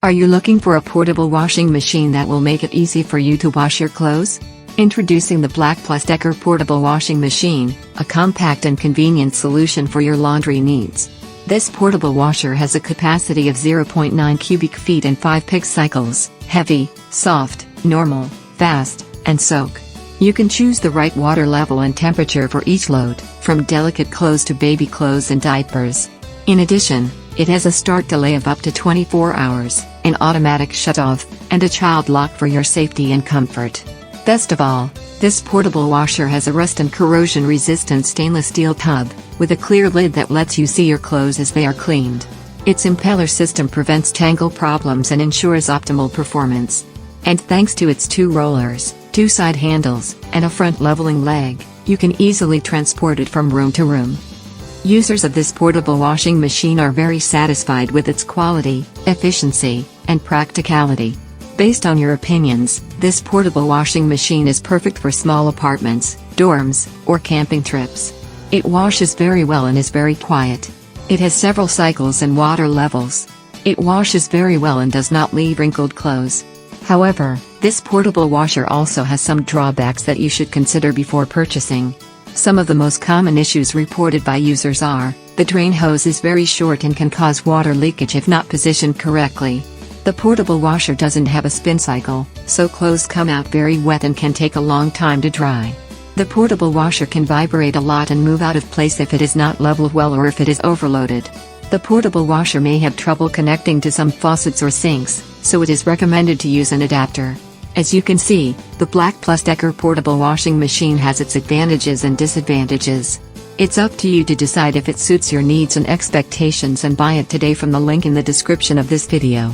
Are you looking for a portable washing machine that will make it easy for you to wash your clothes? Introducing the BLACK+DECKER portable washing machine, a compact and convenient solution for your laundry needs. This portable washer has a capacity of 0.9 cubic feet and 5 pick cycles, heavy, soft, normal, fast, and soak. You can choose the right water level and temperature for each load, from delicate clothes to baby clothes and diapers. In addition, it has a start delay of up to 24 hours, an automatic shutoff, and a child lock for your safety and comfort. Best of all, this portable washer has a rust and corrosion-resistant stainless steel tub, with a clear lid that lets you see your clothes as they are cleaned. Its impeller system prevents tangle problems and ensures optimal performance. And thanks to its 2 rollers, 2 side handles, and a front leveling leg, you can easily transport it from room to room. Users of this portable washing machine are very satisfied with its quality, efficiency, and practicality. Based on your opinions, this portable washing machine is perfect for small apartments, dorms, or camping trips. It washes very well and is very quiet. It has several cycles and water levels. It washes very well and does not leave wrinkled clothes. However, this portable washer also has some drawbacks that you should consider before purchasing. Some of the most common issues reported by users are, the drain hose is very short and can cause water leakage if not positioned correctly. The portable washer doesn't have a spin cycle, so clothes come out very wet and can take a long time to dry. The portable washer can vibrate a lot and move out of place if it is not leveled well or if it is overloaded. The portable washer may have trouble connecting to some faucets or sinks, so it is recommended to use an adapter. As you can see, the BLACK+DECKER portable washing machine has its advantages and disadvantages. It's up to you to decide if it suits your needs and expectations and buy it today from the link in the description of this video.